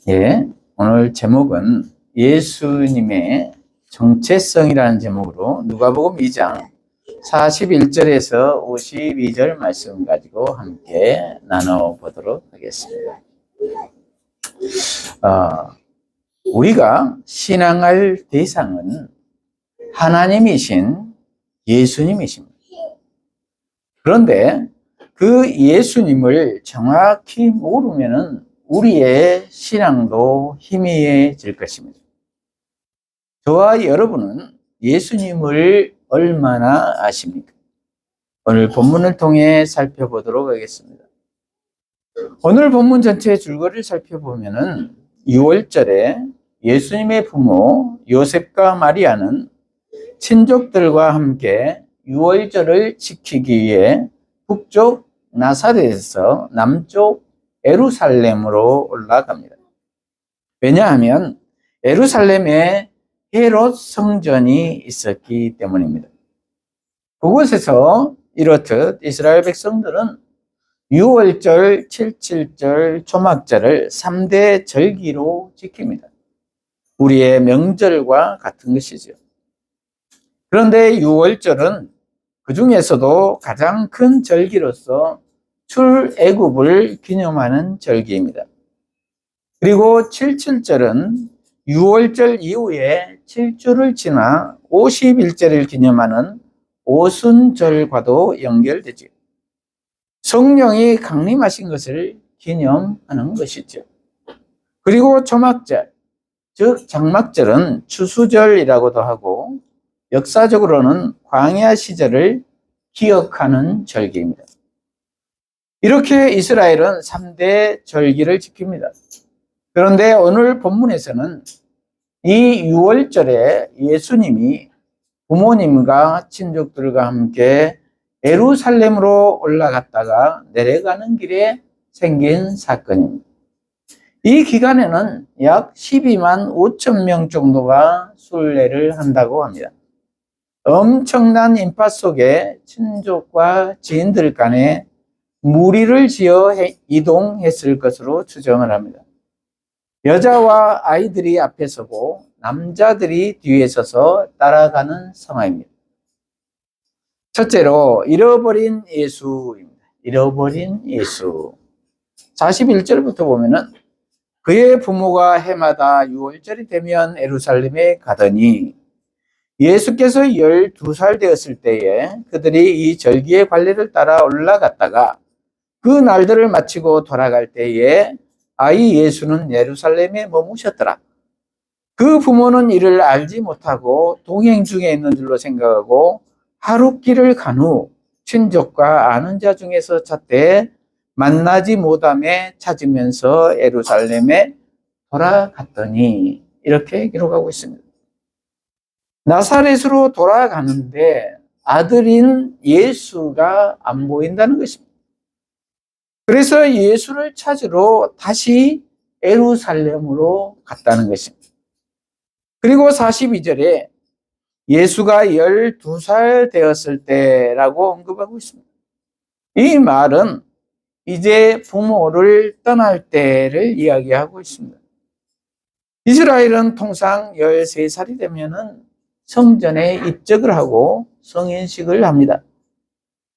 예, 오늘 제목은 예수님의 정체성이라는 제목으로 누가복음 2장 41절에서 52절 말씀 가지고 함께 나눠보도록 하겠습니다. 우리가 신앙할 대상은 하나님이신 예수님이십니다. 그런데 그 예수님을 정확히 모르면은 우리의 신앙도 희미해질 것입니다. 저와 여러분은 예수님을 얼마나 아십니까? 오늘 본문을 통해 살펴보도록 하겠습니다. 오늘 본문 전체의 줄거리를 살펴보면은 6월절에 예수님의 부모 요셉과 마리아는 친족들과 함께 6월절을 지키기 위해 북쪽 나사렛에서 남쪽 예루살렘으로 올라갑니다. 왜냐하면 예루살렘에 헤롯 성전이 있었기 때문입니다. 그곳에서 이렇듯 이스라엘 백성들은 6월절, 77절, 초막절을 3대 절기로 지킵니다. 우리의 명절과 같은 것이죠. 그런데 6월절은 그 중에서도 가장 큰 절기로서 출애굽을 기념하는 절기입니다. 그리고 77절은 6월절 이후에 7주를 지나 50일절을 기념하는 오순절과도 연결되죠. 성령이 강림하신 것을 기념하는 것이죠. 그리고 초막절, 즉 장막절은 추수절이라고도 하고 역사적으로는 광야 시절을 기억하는 절기입니다. 이렇게 이스라엘은 3대 절기를 지킵니다. 그런데 오늘 본문에서는 이 6월절에 예수님이 부모님과 친족들과 함께 예루살렘으로 올라갔다가 내려가는 길에 생긴 사건입니다. 이 기간에는 약 12만 5천 명 정도가 순례를 한다고 합니다. 엄청난 인파 속에 친족과 지인들 간에 무리를 지어 이동했을 것으로 추정을 합니다. 여자와 아이들이 앞에 서고 남자들이 뒤에 서서 따라가는 상황입니다. 첫째로 잃어버린 예수입니다. 잃어버린 예수. 41절부터 보면은 그의 부모가 해마다 6월절이 되면 예루살렘에 가더니 예수께서 12살 되었을 때에 그들이 이 절기의 관례를 따라 올라갔다가 그 날들을 마치고 돌아갈 때에 아이 예수는 예루살렘에 머무셨더라. 그 부모는 이를 알지 못하고 동행 중에 있는 줄로 생각하고 하룻길을 간 후 친족과 아는 자 중에서 찾되 만나지 못함에 찾으면서 예루살렘에 돌아갔더니 이렇게 기록하고 있습니다. 나사렛으로 돌아가는데 아들인 예수가 안 보인다는 것입니다. 그래서 예수를 찾으러 다시 예루살렘으로 갔다는 것입니다. 그리고 42절에 예수가 12살 되었을 때라고 언급하고 있습니다. 이 말은 이제 부모를 떠날 때를 이야기하고 있습니다. 이스라엘은 통상 13살이 되면은 성전에 입적을 하고 성인식을 합니다.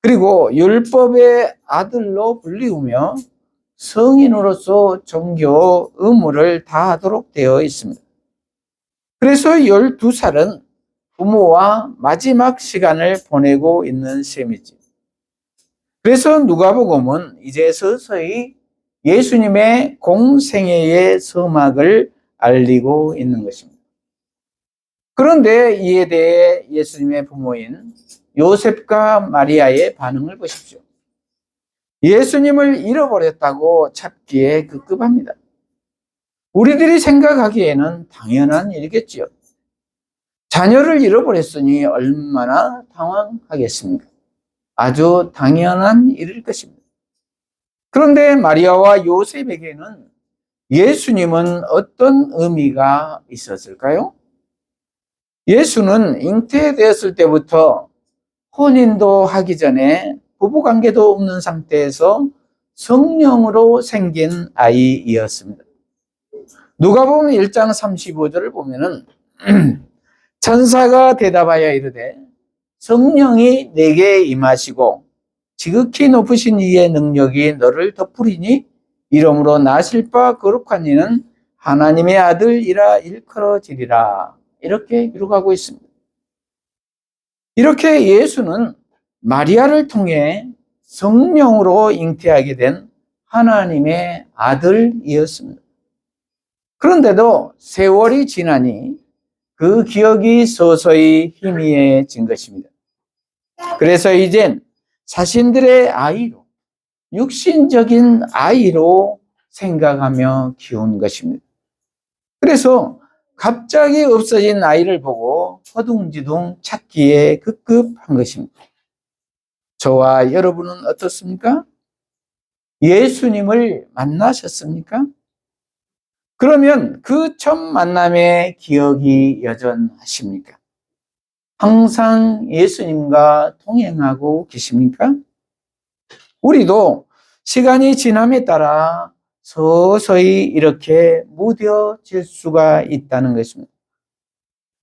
그리고 율법의 아들로 불리우며 성인으로서 종교 의무를 다하도록 되어 있습니다. 그래서 12살은 부모와 마지막 시간을 보내고 있는 셈이지. 그래서 누가복음은 이제 서서히 예수님의 공생애의 서막을 알리고 있는 것입니다. 그런데 이에 대해 예수님의 부모인 요셉과 마리아의 반응을 보십시오. 예수님을 잃어버렸다고 찾기에 급급합니다. 우리들이 생각하기에는 당연한 일이겠지요. 자녀를 잃어버렸으니 얼마나 당황하겠습니까? 아주 당연한 일일 것입니다. 그런데 마리아와 요셉에게는 예수님은 어떤 의미가 있었을까요? 예수는 잉태되었을 때부터 혼인도 하기 전에 부부관계도 없는 상태에서 성령으로 생긴 아이이었습니다. 누가복음 1장 35절을 보면은 천사가 대답하여 이르되 성령이 내게 임하시고 지극히 높으신 이의 능력이 너를 덮으리니 이러므로 나실 바 거룩한 이는 하나님의 아들이라 일컬어지리라. 이렇게 기록하고 있습니다. 이렇게 예수는 마리아를 통해 성령으로 잉태하게 된 하나님의 아들이었습니다. 그런데도 세월이 지나니 그 기억이 서서히 희미해진 것입니다. 그래서 이젠 자신들의 아이로, 육신적인 아이로 생각하며 키운 것입니다. 그래서 갑자기 없어진 아이를 보고 허둥지둥 찾기에 급급한 것입니다. 저와 여러분은 어떻습니까? 예수님을 만나셨습니까? 그러면 그 첫 만남의 기억이 여전하십니까? 항상 예수님과 동행하고 계십니까? 우리도 시간이 지남에 따라 서서히 이렇게 무뎌질 수가 있다는 것입니다.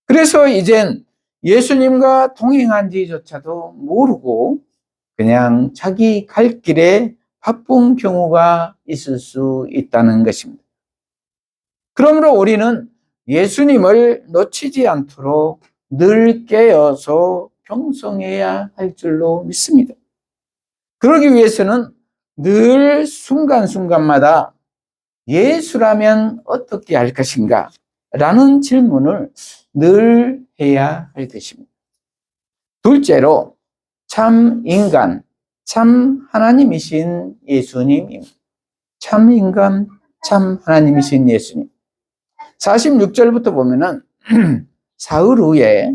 그래서 이젠 예수님과 동행한 지조차도 모르고 그냥 자기 갈 길에 바쁜 경우가 있을 수 있다는 것입니다. 그러므로 우리는 예수님을 놓치지 않도록 늘 깨어서 경성해야 할 줄로 믿습니다. 그러기 위해서는 늘 순간순간마다 예수라면 어떻게 할 것인가? 라는 질문을 늘 해야 할 것입니다. 둘째로, 참 인간, 참 하나님이신 예수님입니다. 참 인간, 참 하나님이신 예수님. 46절부터 보면은 사흘 후에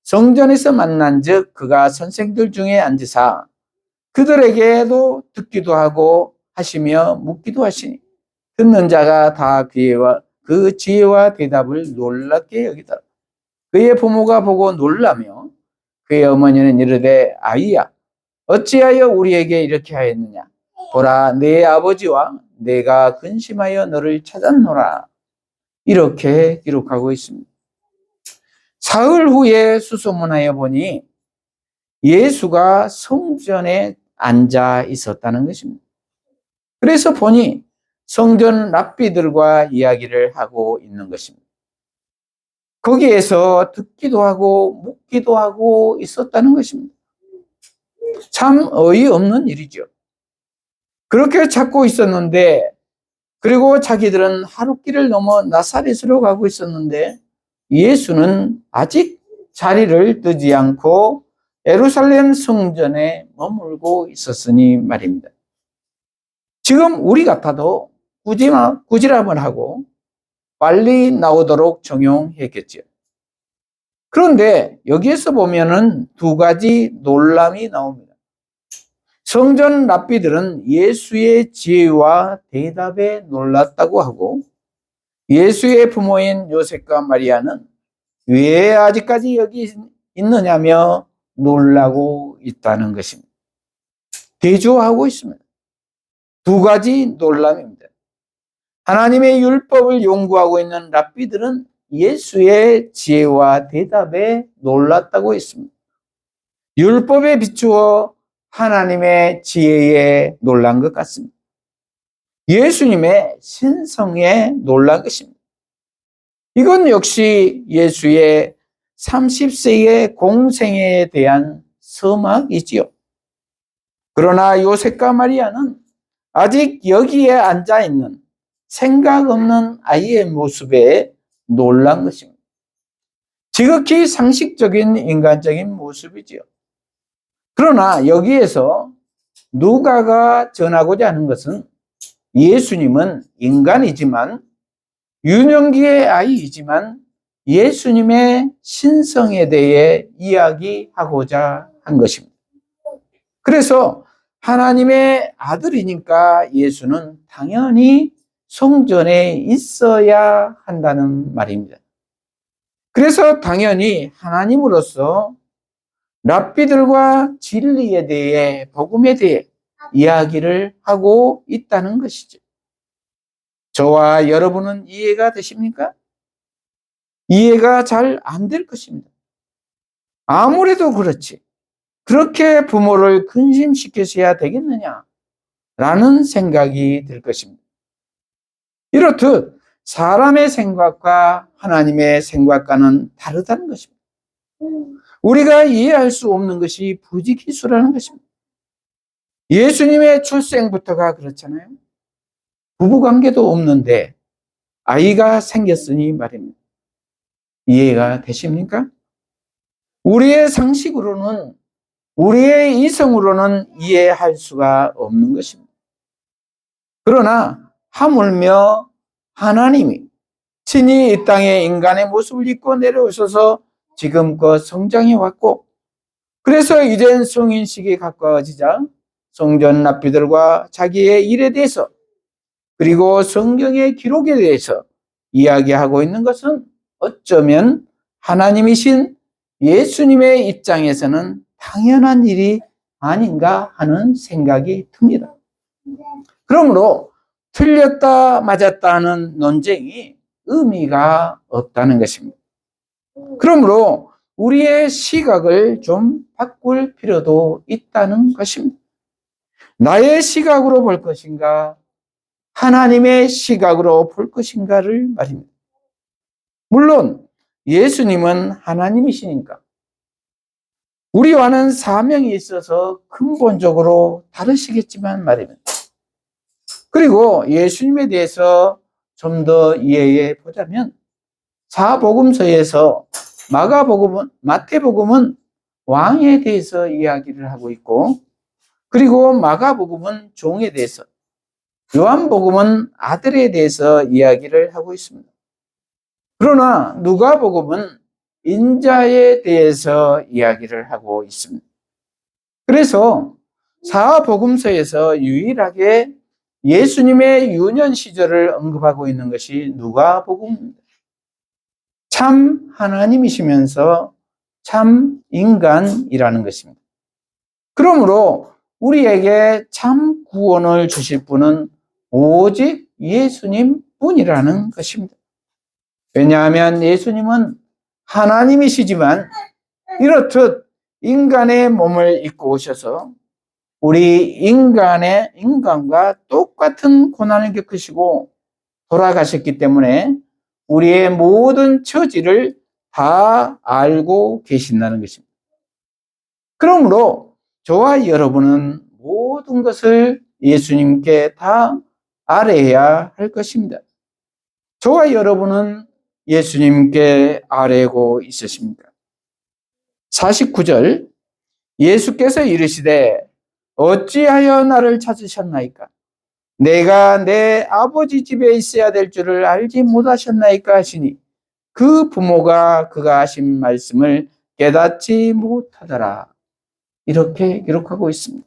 성전에서 만난 즉 그가 선생들 중에 앉으사 그들에게도 듣기도 하고 하시며 묻기도 하시니 듣는 자가 다 그 지혜와 대답을 놀랍게 여기더라. 그의 부모가 보고 놀라며 그의 어머니는 이르되 아이야 어찌하여 우리에게 이렇게 하였느냐 보라 내 아버지와 내가 근심하여 너를 찾았노라. 이렇게 기록하고 있습니다. 사흘 후에 수소문하여 보니 예수가 성전에 앉아 있었다는 것입니다. 그래서 보니 성전 랍비들과 이야기를 하고 있는 것입니다. 거기에서 듣기도 하고 묻기도 하고 있었다는 것입니다. 참 어이없는 일이죠. 그렇게 찾고 있었는데 그리고 자기들은 하룻길을 넘어 나사렛으로 가고 있었는데 예수는 아직 자리를 뜨지 않고 예루살렘 성전에 머물고 있었으니 말입니다. 지금 우리 같아도 꾸지람을 하고 빨리 나오도록 정용했겠죠. 그런데 여기에서 보면은 두 가지 놀람이 나옵니다. 성전 랍비들은 예수의 지혜와 대답에 놀랐다고 하고 예수의 부모인 요셉과 마리아는 왜 아직까지 여기 있느냐며 놀라고 있다는 것입니다. 대조하고 있습니다. 두 가지 놀람입니다. 하나님의 율법을 연구하고 있는 랍비들은 예수의 지혜와 대답에 놀랐다고 했습니다. 율법에 비추어 하나님의 지혜에 놀란 것 같습니다. 예수님의 신성에 놀란 것입니다. 이건 역시 예수의 30세의 공생애에 대한 서막이지요. 그러나 요셉과 마리아는 아직 여기에 앉아있는 생각 없는 아이의 모습에 놀란 것입니다. 지극히 상식적인 인간적인 모습이지요. 그러나 여기에서 누가가 전하고자 하는 것은 예수님은 인간이지만 유년기의 아이이지만 예수님의 신성에 대해 이야기하고자 한 것입니다. 그래서 하나님의 아들이니까 예수는 당연히 성전에 있어야 한다는 말입니다. 그래서 당연히 하나님으로서 랍비들과 진리에 대해 복음에 대해 이야기를 하고 있다는 것이죠. 저와 여러분은 이해가 되십니까? 이해가 잘 안 될 것입니다. 아무래도 그렇지. 그렇게 부모를 근심시켜서야 되겠느냐? 라는 생각이 들 것입니다. 이렇듯 사람의 생각과 하나님의 생각과는 다르다는 것입니다. 우리가 이해할 수 없는 것이 부지기수라는 것입니다. 예수님의 출생부터가 그렇잖아요. 부부관계도 없는데 아이가 생겼으니 말입니다. 이해가 되십니까? 우리의 상식으로는, 우리의 이성으로는 이해할 수가 없는 것입니다. 그러나 하물며 하나님이 친히 이 땅에 인간의 모습을 입고 내려오셔서 지금껏 성장해 왔고, 그래서 이젠 성인식이 가까워지자 성전 랍비들과 자기의 일에 대해서, 그리고 성경의 기록에 대해서 이야기하고 있는 것은 어쩌면 하나님이신 예수님의 입장에서는 당연한 일이 아닌가 하는 생각이 듭니다. 그러므로 틀렸다 맞았다 하는 논쟁이 의미가 없다는 것입니다. 그러므로 우리의 시각을 좀 바꿀 필요도 있다는 것입니다. 나의 시각으로 볼 것인가, 하나님의 시각으로 볼 것인가를 말입니다. 물론 예수님은 하나님이시니까 우리와는 사명이 있어서 근본적으로 다르시겠지만 말입니다. 그리고 예수님에 대해서 좀 더 이해해 보자면, 사복음서에서 마태복음은 왕에 대해서 이야기를 하고 있고, 그리고 마가복음은 종에 대해서, 요한복음은 아들에 대해서 이야기를 하고 있습니다. 그러나 누가복음은 인자에 대해서 이야기를 하고 있습니다. 그래서 사복음서에서 유일하게 예수님의 유년 시절을 언급하고 있는 것이 누가복음입니다. 참 하나님이시면서 참 인간이라는 것입니다. 그러므로 우리에게 참 구원을 주실 분은 오직 예수님 뿐이라는 것입니다. 왜냐하면 예수님은 하나님이시지만 이렇듯 인간의 몸을 입고 오셔서 우리 인간과 똑같은 고난을 겪으시고 돌아가셨기 때문에 우리의 모든 처지를 다 알고 계신다는 것입니다. 그러므로 저와 여러분은 모든 것을 예수님께 다 아뢰어야 할 것입니다. 저와 여러분은 예수님께 아뢰고 있으십니까? 49절, 예수께서 이르시되 어찌하여 나를 찾으셨나이까? 내가 내 아버지 집에 있어야 될 줄을 알지 못하셨나이까 하시니 그 부모가 그가 하신 말씀을 깨닫지 못하더라. 이렇게 기록하고 있습니다.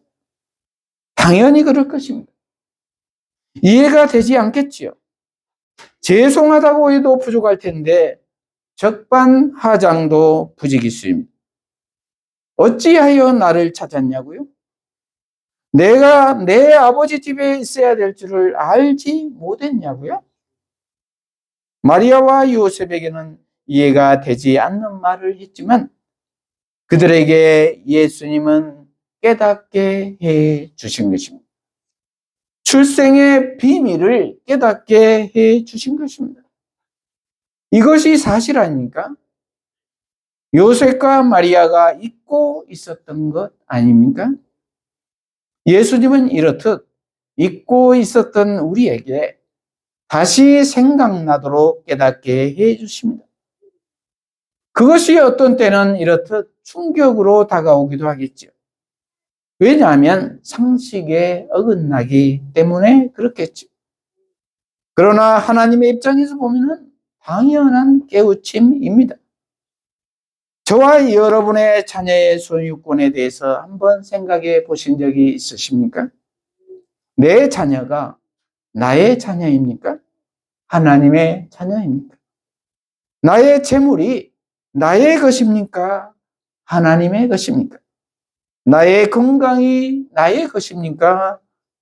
당연히 그럴 것입니다. 이해가 되지 않겠지요. 죄송하다고 해도 부족할 텐데 적반하장도 부지기수입니다. 어찌하여 나를 찾았냐고요? 내가 내 아버지 집에 있어야 될 줄을 알지 못했냐고요? 마리아와 요셉에게는 이해가 되지 않는 말을 했지만 그들에게 예수님은 깨닫게 해 주신 것입니다. 출생의 비밀을 깨닫게 해 주신 것입니다. 이것이 사실 아닙니까? 요셉과 마리아가 잊고 있었던 것 아닙니까? 예수님은 이렇듯 잊고 있었던 우리에게 다시 생각나도록 깨닫게 해 주십니다. 그것이 어떤 때는 이렇듯 충격으로 다가오기도 하겠죠. 왜냐하면 상식에 어긋나기 때문에 그렇겠죠. 그러나 하나님의 입장에서 보면 당연한 깨우침입니다. 저와 여러분의 자녀의 소유권에 대해서 한번 생각해 보신 적이 있으십니까? 내 자녀가 나의 자녀입니까? 하나님의 자녀입니까? 나의 재물이 나의 것입니까? 하나님의 것입니까? 나의 건강이 나의 것입니까?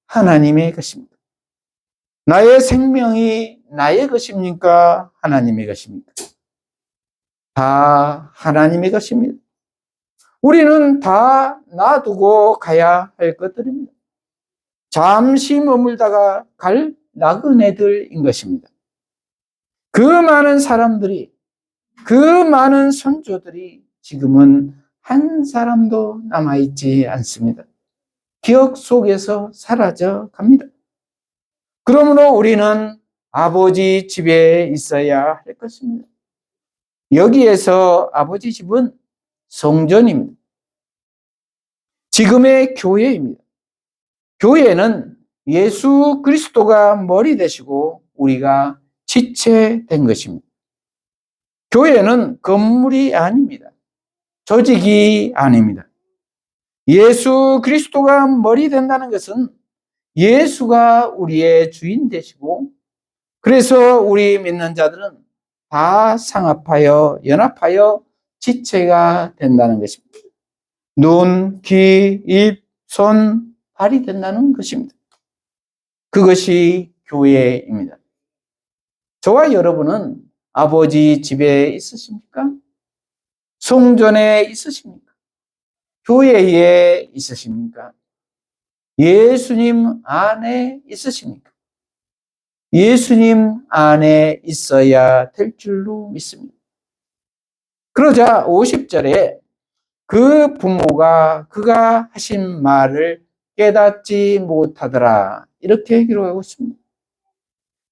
하나님의 것입니까? 나의 생명이 나의 것입니까? 하나님의 것입니까? 다 하나님의 것입니다. 우리는 다 놔두고 가야 할 것들입니다. 잠시 머물다가 갈 나그네들인 것입니다. 그 많은 사람들이, 그 많은 선조들이 지금은 한 사람도 남아있지 않습니다. 기억 속에서 사라져 갑니다. 그러므로 우리는 아버지 집에 있어야 할 것입니다. 여기에서 아버지 집은 성전입니다. 지금의 교회입니다. 교회는 예수 그리스도가 머리 되시고 우리가 지체된 것입니다. 교회는 건물이 아닙니다. 조직이 아닙니다. 예수 그리스도가 머리 된다는 것은 예수가 우리의 주인 되시고, 그래서 우리 믿는 자들은 다 상합하여 연합하여 지체가 된다는 것입니다. 눈, 귀, 입, 손, 발이 된다는 것입니다. 그것이 교회입니다. 저와 여러분은 아버지 집에 있으십니까? 성전에 있으십니까? 교회에 있으십니까? 예수님 안에 있으십니까? 예수님 안에 있어야 될 줄로 믿습니다. 그러자 50절에 그 부모가 그가 하신 말을 깨닫지 못하더라, 이렇게 기록하고 있습니다.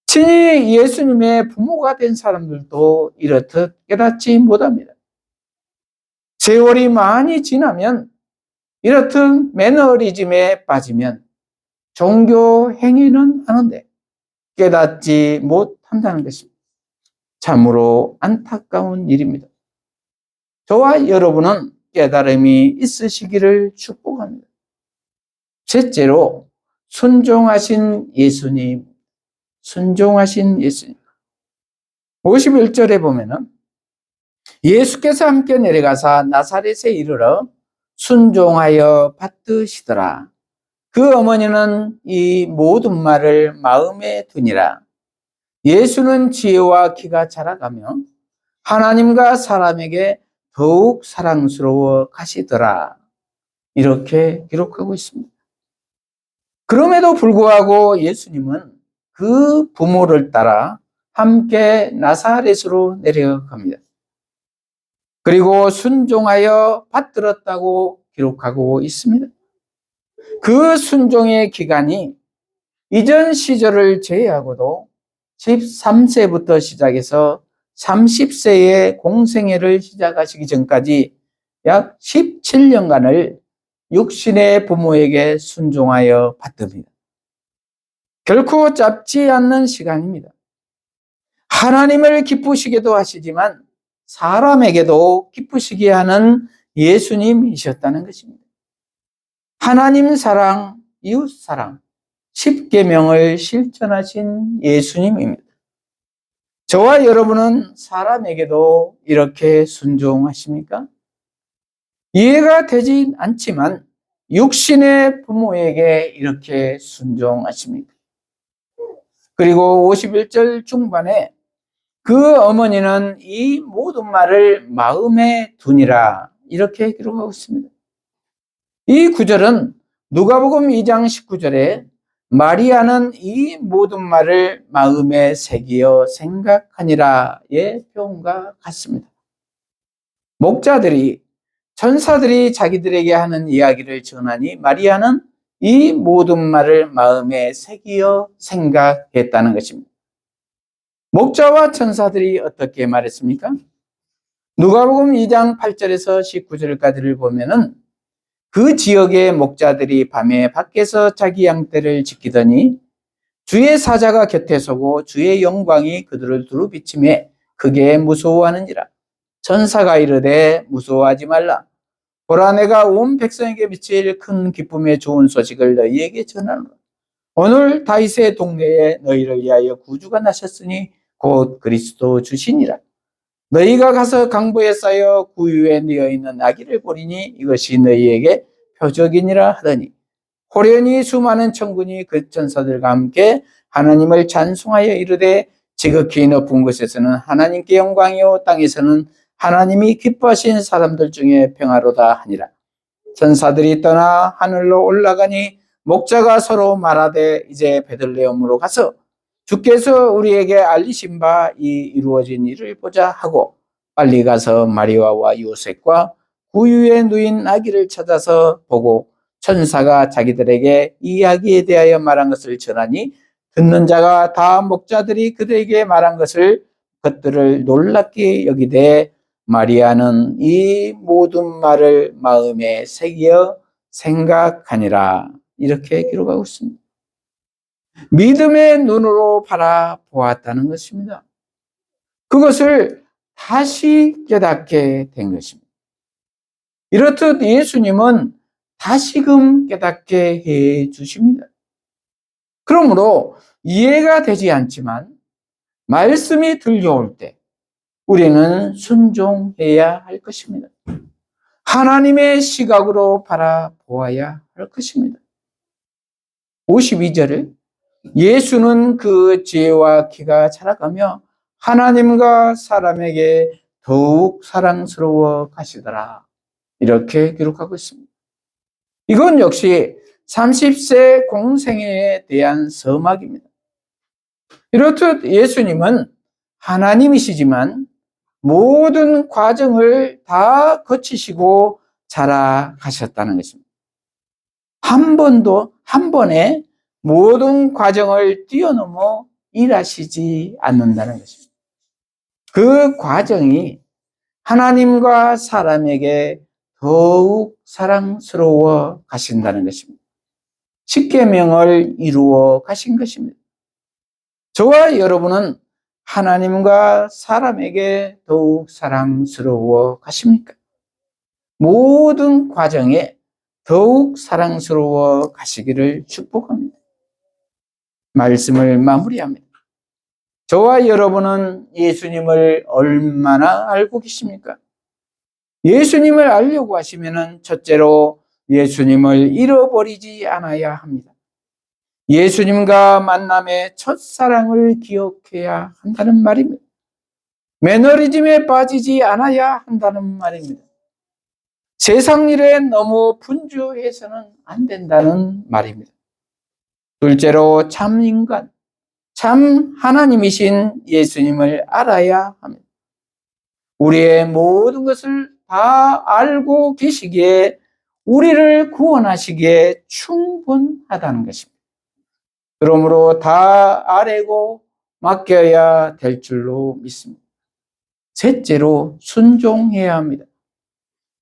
친히 예수님의 부모가 된 사람들도 이렇듯 깨닫지 못합니다. 세월이 많이 지나면 이렇듯 매너리즘에 빠지면 종교 행위는 하는데 깨닫지 못한다는 것입니다. 참으로 안타까운 일입니다. 저와 여러분은 깨달음이 있으시기를 축복합니다. 셋째로, 순종하신 예수님. 순종하신 예수님. 51절에 보면은 예수께서 함께 내려가사 나사렛에 이르러 순종하여 받드시더라. 그 어머니는 이 모든 말을 마음에 두니라. 예수는 지혜와 키가 자라가며 하나님과 사람에게 더욱 사랑스러워 가시더라. 이렇게 기록하고 있습니다. 그럼에도 불구하고 예수님은 그 부모를 따라 함께 나사렛으로 내려갑니다. 그리고 순종하여 받들었다고 기록하고 있습니다. 그 순종의 기간이 이전 시절을 제외하고도 13세부터 시작해서 30세의 공생애를 시작하시기 전까지 약 17년간을 육신의 부모에게 순종하여 받듭니다. 결코 짧지 않는 시간입니다. 하나님을 기쁘시게도 하시지만 사람에게도 기쁘시게 하는 예수님이셨다는 것입니다. 하나님 사랑, 이웃 사랑, 십계명을 실천하신 예수님입니다. 저와 여러분은 사람에게도 이렇게 순종하십니까? 이해가 되진 않지만 육신의 부모에게 이렇게 순종하십니까? 그리고 51절 중반에 그 어머니는 이 모든 말을 마음에 두니라, 이렇게 기록하고 있습니다. 이 구절은 누가복음 2장 19절에 마리아는 이 모든 말을 마음에 새기어 생각하니라의 표현과 같습니다. 목자들이, 천사들이 자기들에게 하는 이야기를 전하니 마리아는 이 모든 말을 마음에 새기어 생각했다는 것입니다. 목자와 천사들이 어떻게 말했습니까? 누가복음 2장 8절에서 19절까지를 보면은 그 지역의 목자들이 밤에 밖에서 자기 양떼를 지키더니 주의 사자가 곁에 서고 주의 영광이 그들을 두루 비치매 크게 무서워하는지라. 천사가 이르되 무서워하지 말라. 보라, 내가 온 백성에게 미칠 큰 기쁨의 좋은 소식을 너희에게 전하노라. 오늘 다윗의 동네에 너희를 위하여 구주가 나셨으니 곧 그리스도 주시니라. 너희가 가서 강보에 쌓여 구유에 뉘어 있는 아기를 보리니 이것이 너희에게 표적이니라 하더니 호련히 수많은 천군이 그 천사들과 함께 하나님을 찬송하여 이르되 지극히 높은 곳에서는 하나님께 영광이요 땅에서는 하나님이 기뻐하신 사람들 중에 평화로다 하니라. 천사들이 떠나 하늘로 올라가니 목자가 서로 말하되 이제 베들레헴으로 가서 주께서 우리에게 알리신 바 이 이루어진 일을 보자 하고 빨리 가서 마리아와 요셉과 구유에 누인 아기를 찾아서 보고 천사가 자기들에게 이 이야기에 대하여 말한 것을 전하니 듣는 자가 다 목자들이 그들에게 말한 것들을 놀랍게 여기되 마리아는 이 모든 말을 마음에 새겨 생각하니라. 이렇게 기록하고 있습니다. 믿음의 눈으로 바라보았다는 것입니다. 그것을 다시 깨닫게 된 것입니다. 이렇듯 예수님은 다시금 깨닫게 해 주십니다. 그러므로 이해가 되지 않지만 말씀이 들려올 때 우리는 순종해야 할 것입니다. 하나님의 시각으로 바라보아야 할 것입니다. 52절을 예수는 그 지혜와 키가 자라가며 하나님과 사람에게 더욱 사랑스러워 가시더라. 이렇게 기록하고 있습니다. 이건 역시 30세 공생애에 대한 서막입니다. 이렇듯 예수님은 하나님이시지만 모든 과정을 다 거치시고 자라가셨다는 것입니다. 한 번에 모든 과정을 뛰어넘어 일하시지 않는다는 것입니다. 그 과정이 하나님과 사람에게 더욱 사랑스러워 가신다는 것입니다. 십계명을 이루어 가신 것입니다. 저와 여러분은 하나님과 사람에게 더욱 사랑스러워 가십니까? 모든 과정에 더욱 사랑스러워 가시기를 축복합니다. 말씀을 마무리합니다. 저와 여러분은 예수님을 얼마나 알고 계십니까? 예수님을 알려고 하시면 첫째로 예수님을 잃어버리지 않아야 합니다. 예수님과 만남의 첫사랑을 기억해야 한다는 말입니다. 매너리즘에 빠지지 않아야 한다는 말입니다. 세상 일에 너무 분주해서는 안 된다는 말입니다. 둘째로 참 인간, 참 하나님이신 예수님을 알아야 합니다. 우리의 모든 것을 다 알고 계시기에 우리를 구원하시기에 충분하다는 것입니다. 그러므로 다 아뢰고 맡겨야 될 줄로 믿습니다. 셋째로 순종해야 합니다.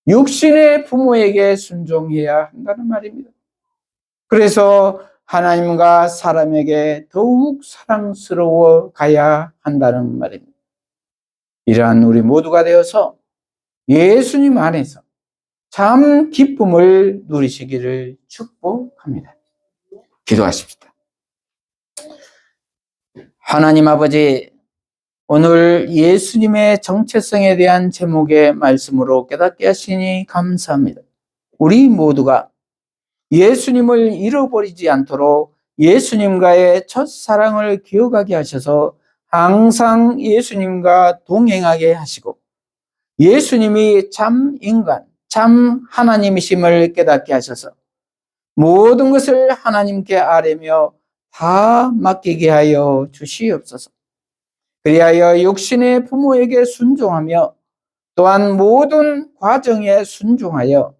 육신의 부모에게 순종해야 한다는 말입니다. 그래서 하나님과 사람에게 더욱 사랑스러워 가야 한다는 말입니다. 이러한 우리 모두가 되어서 예수님 안에서 참 기쁨을 누리시기를 축복합니다. 기도하십시다. 하나님 아버지, 오늘 예수님의 정체성에 대한 제목의 말씀으로 깨닫게 하시니 감사합니다. 우리 모두가 예수님을 잃어버리지 않도록 예수님과의 첫사랑을 기억하게 하셔서 항상 예수님과 동행하게 하시고 예수님이 참 인간, 참 하나님이심을 깨닫게 하셔서 모든 것을 하나님께 아뢰며 다 맡기게 하여 주시옵소서. 그리하여 육신의 부모에게 순종하며 또한 모든 과정에 순종하여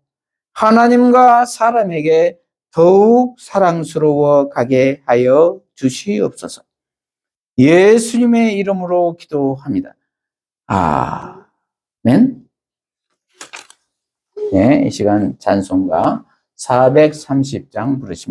하나님과 사람에게 더욱 사랑스러워 가게 하여 주시옵소서. 예수님의 이름으로 기도합니다. 아멘. 네, 이 시간 찬송가 430장 부르십니다.